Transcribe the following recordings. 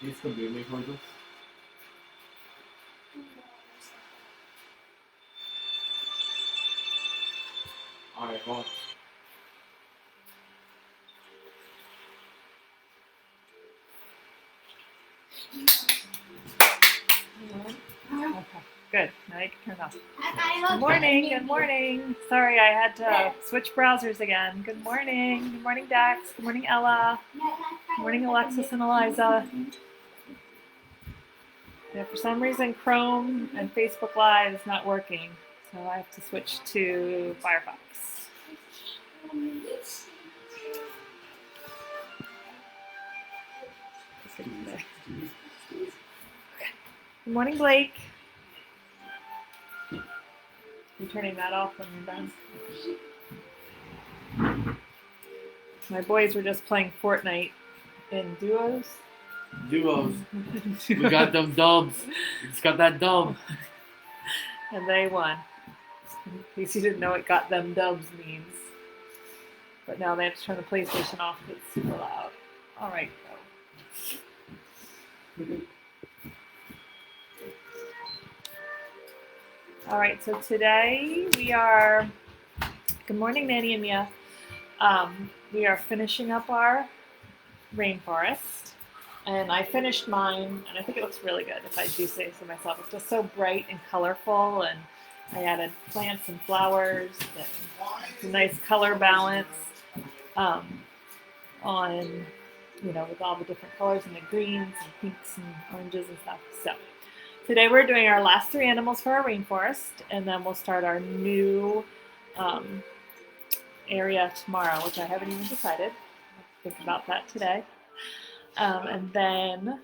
Please convey me for this. Alright, go on. Okay, good. Now you can turn off. Good morning. Good morning. Sorry, I had to switch browsers again. Good morning. Good morning, Dax. Good morning, Ella. Good morning, Alexis and Eliza. Yeah, for some reason, Chrome and Facebook Live is not working, so I have to switch to Firefox. Good morning, Blake. I'm turning that off when you're done. My boys were just playing Fortnite in duos. Duos. We got them dubs. We just got that dub. And they won. In case you didn't know what got them dubs means. But now they have to turn the PlayStation off because it's super loud. Alright, go. Alright, so today we are, good morning Nanny and Mia, we are finishing up our Rainforest, and I finished mine, and I think it looks really good, if I do say so myself. It's just so bright and colorful, and I added plants and flowers, and it's a nice color balance on, with all the different colors, and the greens and pinks and oranges and stuff. So today we're doing our last 3 animals for our rainforest, and then we'll start our new area tomorrow, which I haven't even decided. I'll think about that today. And then,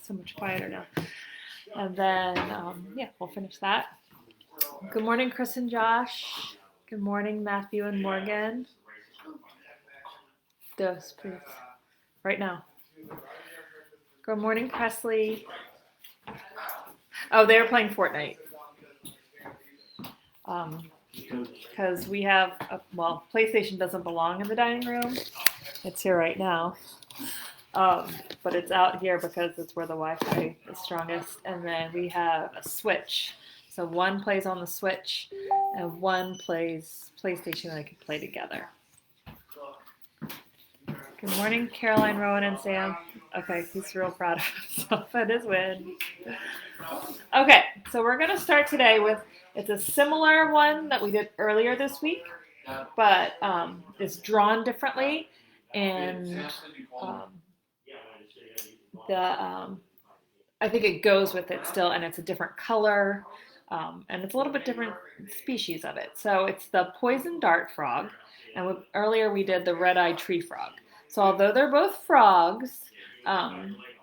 so much quieter now. And then, we'll finish that. Good morning, Chris and Josh. Good morning, Matthew and Morgan. Dos, please. Right now. Good morning, Presley. Oh, they were playing Fortnite. Because we have, PlayStation doesn't belong in the dining room. It's here right now. But it's out here because it's where the Wi-Fi is strongest. And then we have a Switch. So one plays on the Switch and one plays PlayStation, and they can play together. Good morning, Caroline, Rowan, and Sam. Okay, he's real proud of himself at his win. Okay, so we're going to start today with, it's a similar one that we did earlier this week, but it's drawn differently, and I think it goes with it still, and it's a different color, and it's a little bit different species of it. So it's the poison dart frog, and earlier we did the red-eyed tree frog. So although they're both frogs,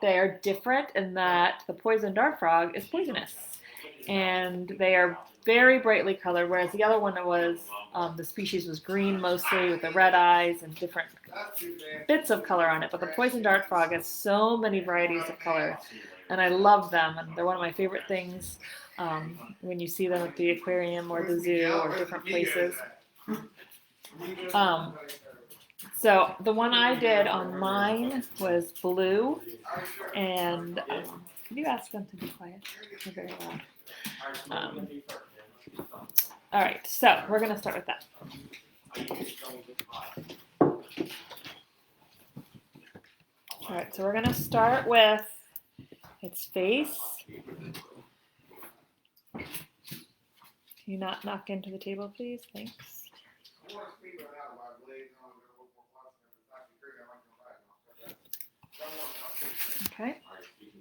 they are different in that the poison dart frog is poisonous, and they are very brightly colored, whereas the other one was, the species was green mostly with the red eyes and different bits of color on it. But the poison dart frog has so many varieties of color, and I love them, and they're one of my favorite things when you see them at the aquarium or the zoo or different places. So the one I did on mine was blue, and can you ask them to be quiet? They're very loud. All right, so we're going to start with that. All right, so we're going to start with its face. Can you not knock into the table, please? Thanks. Okay.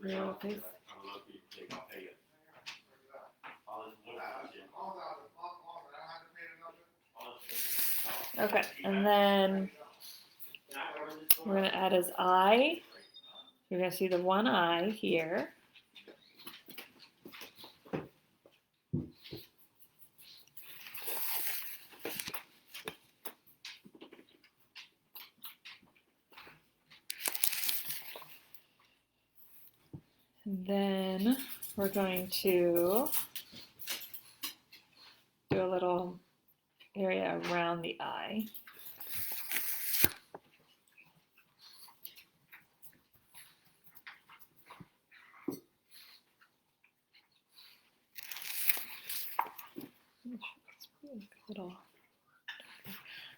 Real face. Okay, and then we're going to add his eye. You're going to see the one eye here. And then we're going to do a little area around the eye.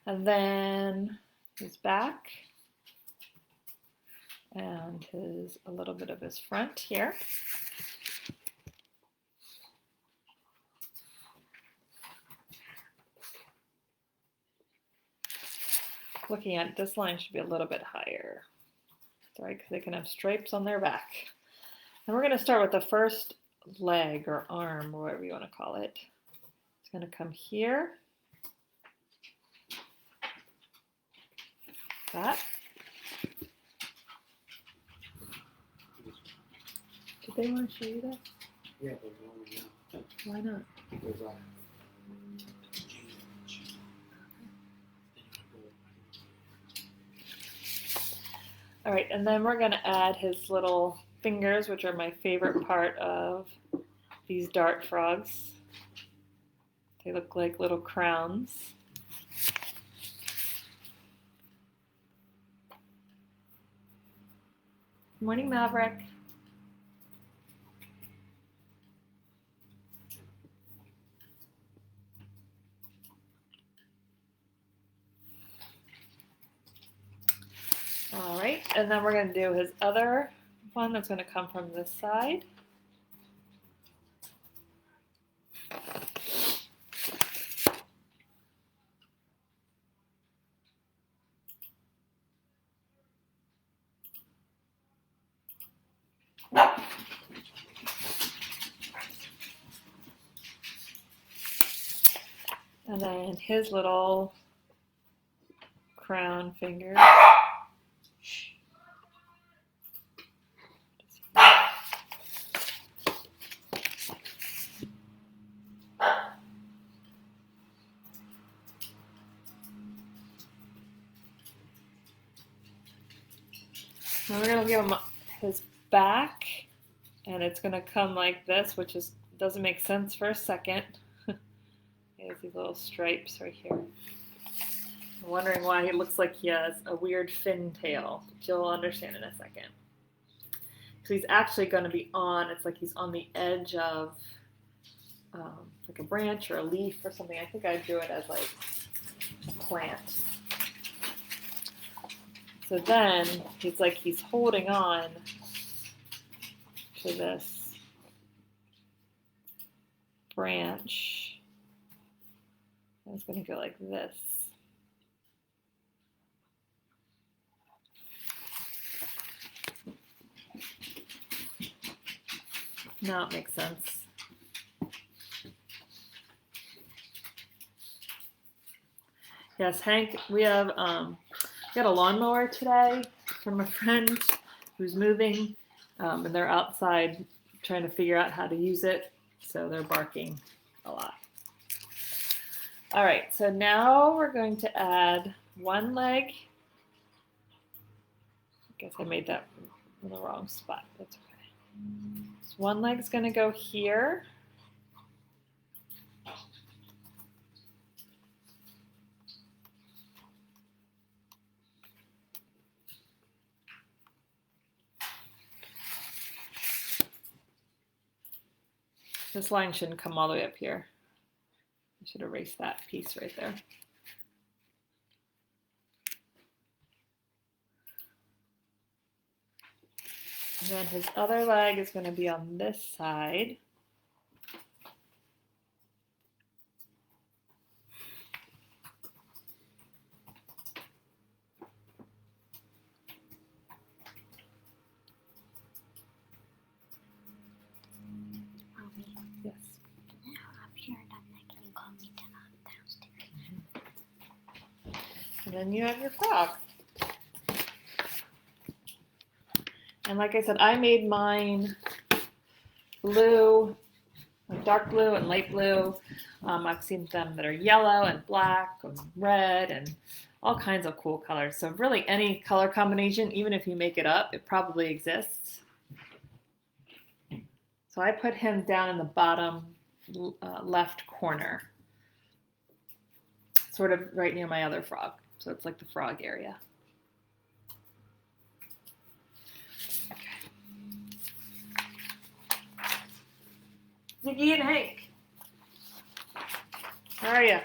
And then his back and a little bit of his front here. Looking at this line should be a little bit higher. Sorry, because they can have stripes on their back. And we're going to start with the first leg or arm, or whatever you want to call it. It's going to come here. That. Did they want to show you that? Yeah, but Why not? because All right, and then we're going to add his little fingers, which are my favorite part of these dart frogs. They look like little crowns. Good morning, Maverick. All right, and then we're going to do his other one that's going to come from this side. And then his little crown finger. Now we're going to give him his back, and it's going to come like this, which doesn't make sense for a second. He has these little stripes right here. I'm wondering why he looks like he has a weird fin tail, which you'll understand in a second. So he's actually going to be it's like he's on the edge of like a branch or a leaf or something. I think I drew it as like a plant. So then he's holding on to this branch. And it's going to go like this. Now it makes sense. Yes, Hank, we got a lawnmower today from a friend who's moving, and they're outside trying to figure out how to use it, so they're barking a lot. All right, so now we're going to add one leg. I guess I made that in the wrong spot. That's okay. So one leg's going to go here. This line shouldn't come all the way up here. I should erase that piece right there. And then his other leg is going to be on this side. Yes. After you're done that, can you call me downstairs? And then you have your frog. And like I said, I made mine blue, dark blue and light blue. I've seen them that are yellow and black and red and all kinds of cool colors. So really any color combination, even if you make it up, it probably exists. So I put him down in the bottom left corner, sort of right near my other frog. So it's like the frog area. Ziggy and Hank, how are you?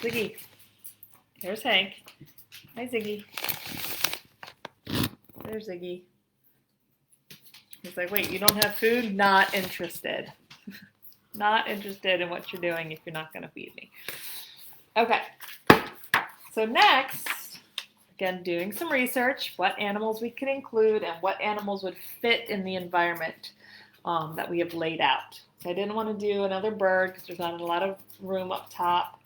Ziggy. There's Hank. Hi, Ziggy. There's Ziggy. He's like, wait, you don't have food? Not interested. Not interested in what you're doing if you're not going to feed me. Okay. So next, again, doing some research, what animals we could include and what animals would fit in the environment that we have laid out. So I didn't want to do another bird because there's not a lot of room up top,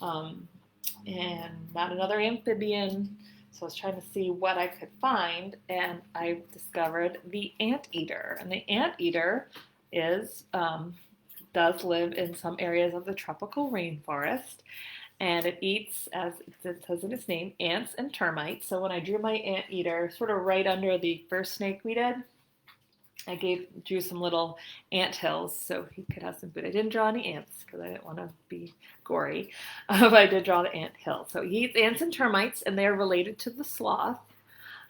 and not another amphibian. So I was trying to see what I could find, and I discovered the anteater. And the anteater does live in some areas of the tropical rainforest, and it eats, as it says in its name, ants and termites. So when I drew my anteater, sort of right under the first snake we did, I drew some little ant hills so he could have some food. I didn't draw any ants because I didn't want to be gory, but I did draw the ant hill. So he eats ants and termites, and they're related to the sloth.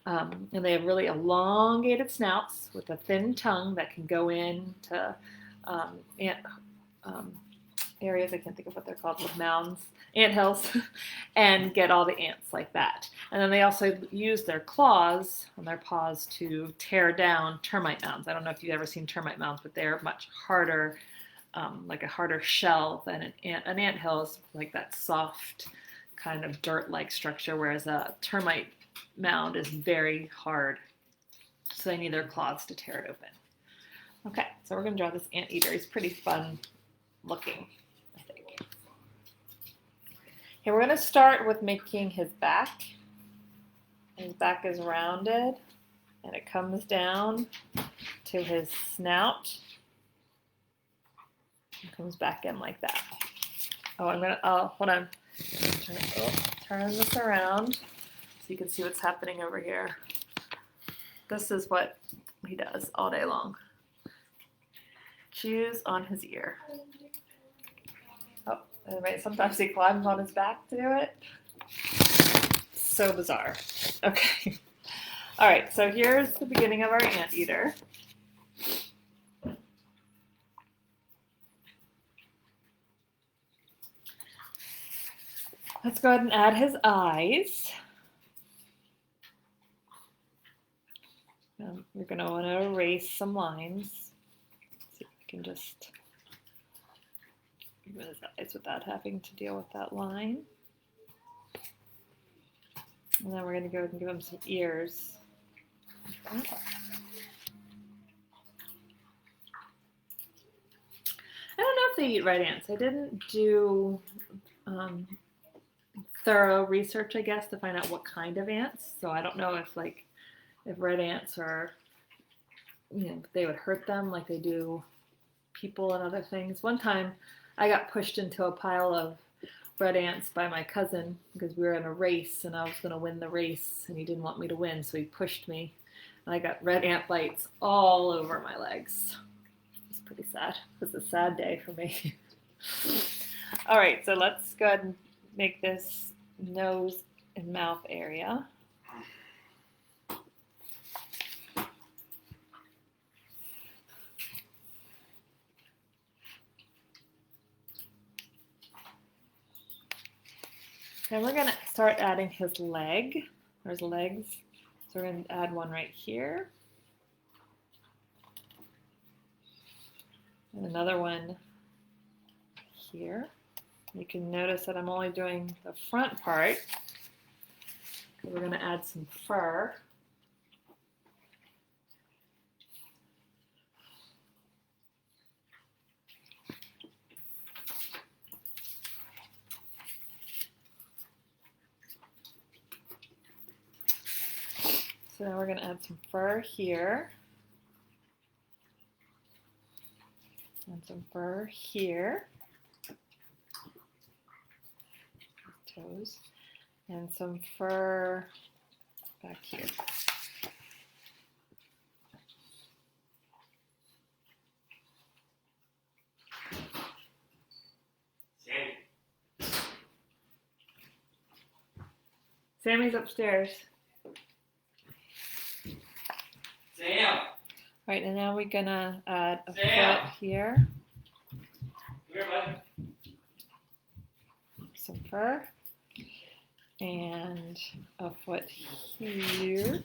And they have really elongated snouts with a thin tongue that can go into ant areas, I can't think of what they're called, with mounds, ant hills, and get all the ants like that. And then they also use their claws and their paws to tear down termite mounds. I don't know if you've ever seen termite mounds, but they're much harder, like a harder shell than an ant hill is like that soft kind of dirt-like structure, whereas a termite mound is very hard. So they need their claws to tear it open. Okay, so we're going to draw this anteater. He's pretty fun looking, I think. Okay, we're going to start with making his back. His back is rounded, and it comes down to his snout. It comes back in like that. Oh, hold on. Turn this around so you can see what's happening over here. This is what he does all day long. Chews on his ear. Oh, sometimes he climbs on his back to do it. So bizarre. Okay. All right, so here's the beginning of our anteater. Let's go ahead and add his eyes. You're going to want to erase some lines. See if I can just give his eyes without having to deal with that line. And then we're going to go ahead and give him some ears. I don't know if they eat red ants. I didn't do thorough research, I guess, to find out what kind of ants. So I don't know if red ants are, they would hurt them like they do people and other things. One time I got pushed into a pile of red ants by my cousin because we were in a race and I was going to win the race and he didn't want me to win, so he pushed me. And I got red ant bites all over my legs. It's pretty sad. It was a sad day for me. All right, so let's go ahead and make this nose and mouth area. And we're going to start adding his leg, or his legs. So we're going to add one right here. And another one here. You can notice that I'm only doing the front part. We're going to add some fur. So now we're going to add some fur here. And some fur here. Toes. And some fur back here. Sammy's upstairs. Sam! All right, and now we're gonna add a Sam! foot here. Come here, bud. some fur. And a foot here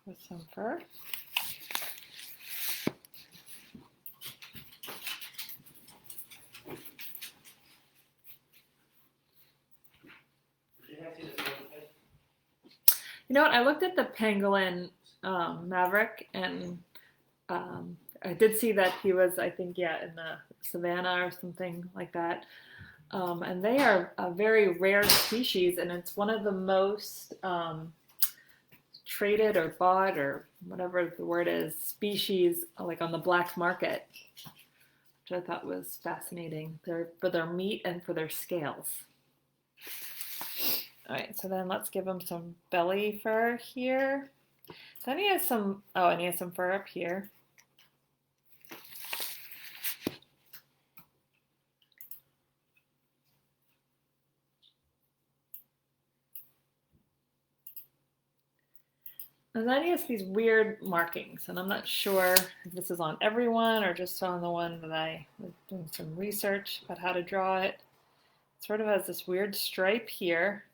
with some fur. You know what? I looked at the pangolin Maverick, and I did see that he was, I think, yeah, in the savannah or something like that. And they are a very rare species, and it's one of the most traded or bought or whatever the word is, species like on the black market, which I thought was fascinating. They're for their meat and for their scales. All right, so then let's give him some belly fur here. Then he has some, oh, and he has some fur up here. And then he has these weird markings, and I'm not sure if this is on everyone or just on the one that I was doing some research about how to draw it. It sort of has this weird stripe here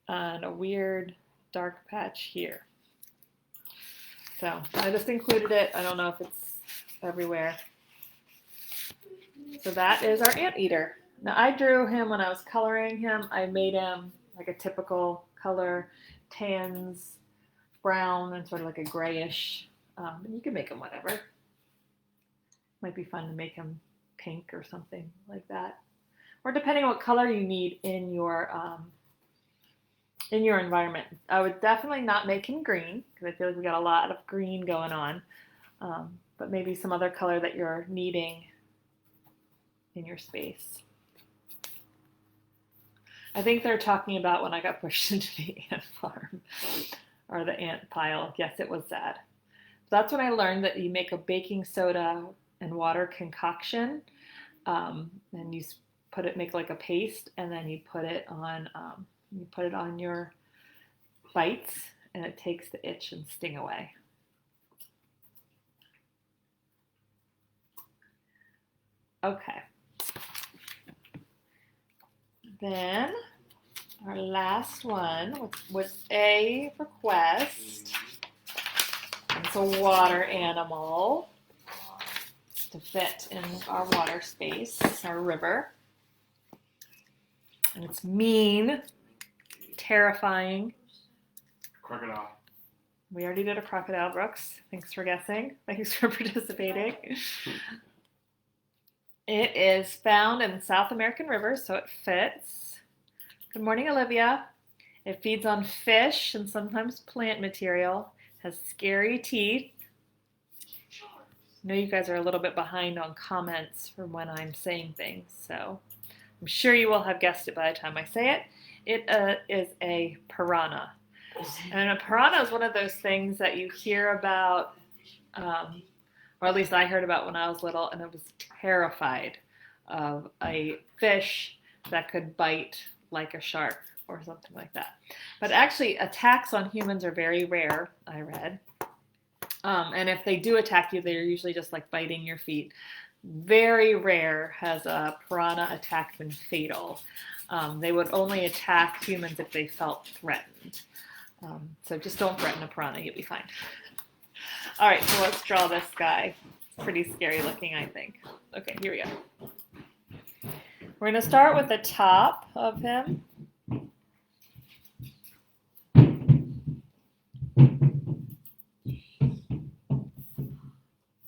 and a weird dark patch here. So I just included it. I don't know if it's everywhere. So that is our anteater. Now I drew him when I was coloring him. I made him like a typical color, tans, brown, and sort of like a grayish. And you can make him whatever. Might be fun to make him pink or something like that. Or depending on what color you need in your environment. I would definitely not make him green because I feel like we got a lot of green going on. But maybe some other color that you're needing in your space. I think they're talking about when I got pushed into the ant farm or the ant pile. Yes, it was that. So that's when I learned that you make a baking soda and water concoction, and you make like a paste, and then you put it on your bites, and it takes the itch and sting away. Okay. Then our last one was a request. It's a water animal to fit in our water space, our river. And it's mean, terrifying. Crocodile. We already did a crocodile, Brooks. Thanks for guessing. Thanks for participating. It is found in South American rivers, so it fits. Good morning, Olivia. It feeds on fish and sometimes plant material. Has scary teeth. I know you guys are a little bit behind on comments from when I'm saying things, so I'm sure you will have guessed it by the time I say it. It is a piranha. And a piranha is one of those things that you hear about, or at least I heard about when I was little, and I was terrified of a fish that could bite like a shark or something like that. But actually, attacks on humans are very rare, I read. And if they do attack you, they're usually just like biting your feet. Very rare has a piranha attack been fatal. They would only attack humans if they felt threatened. So just don't threaten a piranha, you'll be fine. All right, so let's draw this guy. It's pretty scary looking, I think. Okay, here we go. We're going to start with the top of him.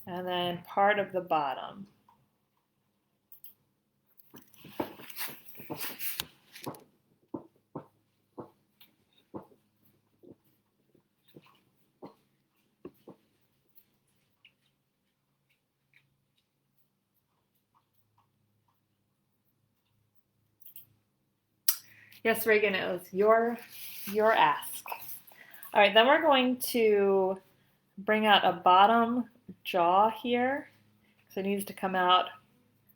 And then part of the bottom. Yes, Reagan, it was your ask. All right, then we're going to bring out a bottom jaw here. So it needs to come out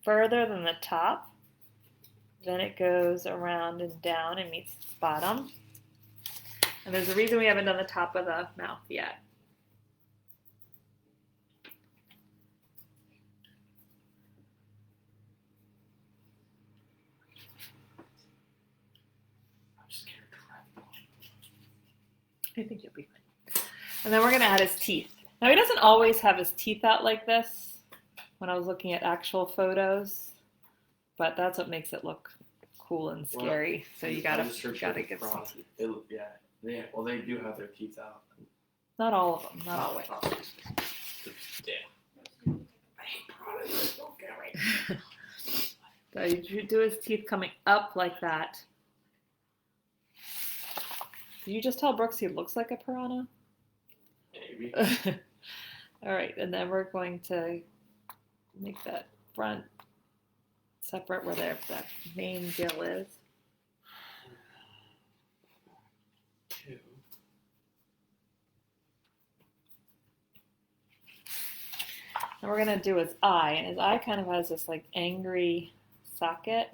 further than the top. Then it goes around and down and meets the bottom. And there's a reason we haven't done the top of the mouth yet. I think you'll be fine. And then we're going to add his teeth. Now, he doesn't always have his teeth out like this when I was looking at actual photos, but that's what makes it look cool and scary. So you gotta give some teeth. They do have their teeth out. Not all of them, not always. Yeah. I hate piranhas. Don't get away. So you do his teeth coming up like that. Did you just tell Brooks he looks like a piranha? Maybe. All right, and then we're going to make that front separate where that main gill is. Two. And we're gonna do his eye, and his eye kind of has this like angry socket.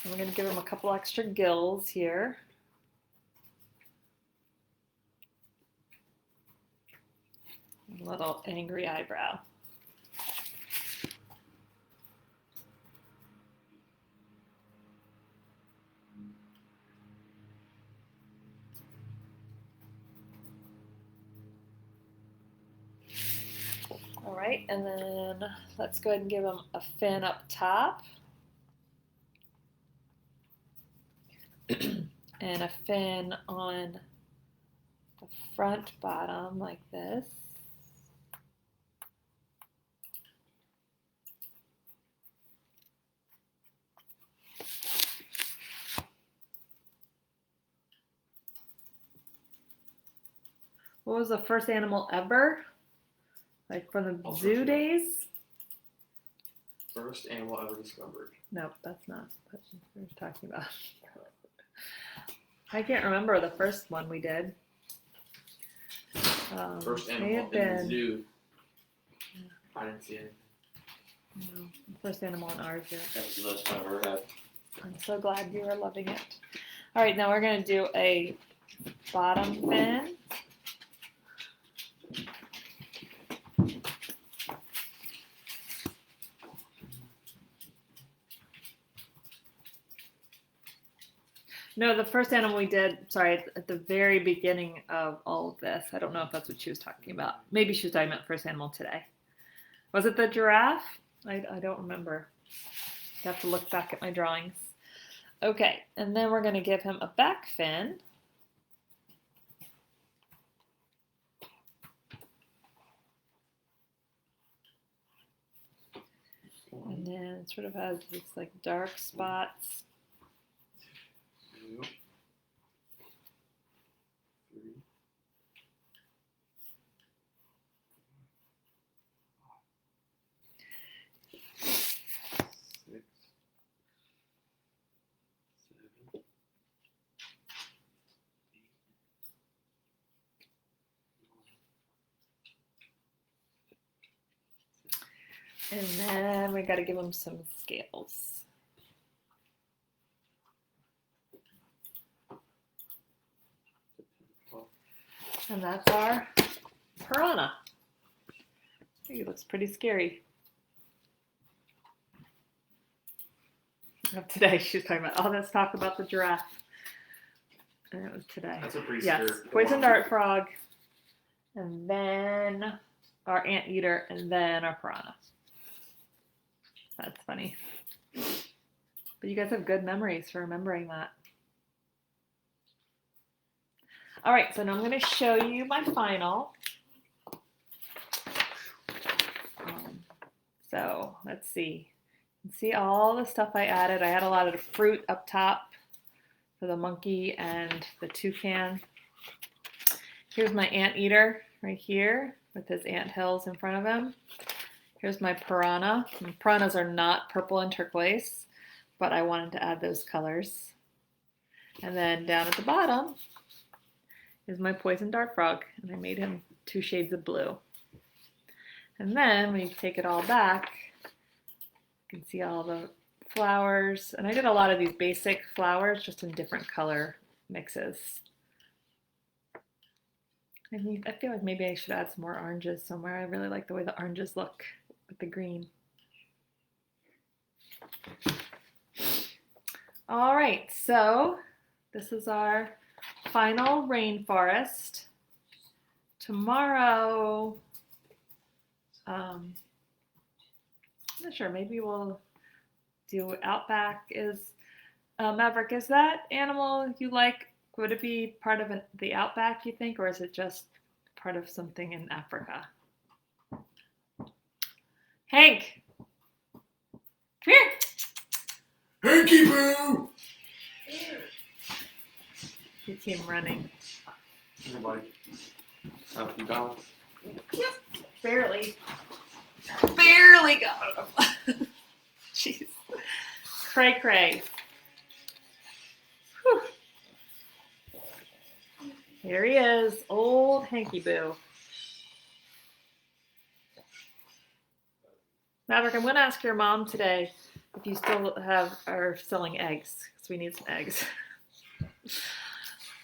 And we're going to give him a couple extra gills here. A little angry eyebrow. All right, and then let's go ahead and give him a fin up top. And a fin on the front bottom like this. What was the first animal ever? Like from the zoo days? First animal ever discovered. Nope, that's not what we're talking about. I can't remember the first one we did. First animal in the zoo. I didn't see it. No, the first animal in ours. Yeah. That was the best I've ever had. I'm so glad you are loving it. All right, now we're going to do a bottom fin. No, the first animal we did, sorry, at the very beginning of all of this. I don't know if that's what she was talking about. Maybe she was talking about first animal today. Was it the giraffe? I don't remember. I have to look back at my drawings. Okay, and then we're going to give him a back fin. And then it sort of has these like dark spots. 2, 3, 6, 7, 8, 9. And then we got to give him some scales. And that's our piranha. He looks pretty scary. Today she was talking about, oh, let's talk about the giraffe. And it was today. That's a pretty yes, scary poison dart frog, and then our anteater, and then our piranha. That's funny. But you guys have good memories for remembering that. All right, so now I'm going to show you my final. So let's see. You can see all the stuff I added. I had a lot of the fruit up top for the monkey and the toucan. Here's my anteater right here with his anthills in front of him. Here's my piranha. And piranhas are not purple and turquoise, but I wanted to add those colors. And then down at the bottom, is my poison dart frog, and I made him 2 shades of blue. And then when you take it all back, you can see all the flowers. And I did a lot of these basic flowers just in different color mixes. I feel like maybe I should add some more oranges somewhere. I really like the way the oranges look with the green. All right, so this is our final rainforest. Tomorrow, I'm not sure, maybe we'll do Outback. Maverick, is that animal you like? Would it be part of the Outback, you think, or is it just part of something in Africa? Hank, come here. Hanky Boo! You see him running. Everybody. You got Yep, barely. Barely got him. Jeez. Cray cray. Whew. Here he is, old Hanky Boo. Maverick, I'm going to ask your mom today if you still are selling eggs, because we need some eggs.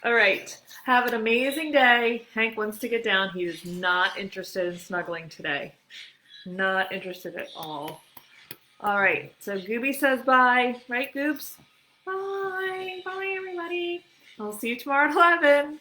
All right, have an amazing day. Hank wants to get down. He is not interested in snuggling today. Not interested at all. All right, so Gooby says bye. Right, Goobs? Bye. Bye, everybody. I'll see you tomorrow at 11.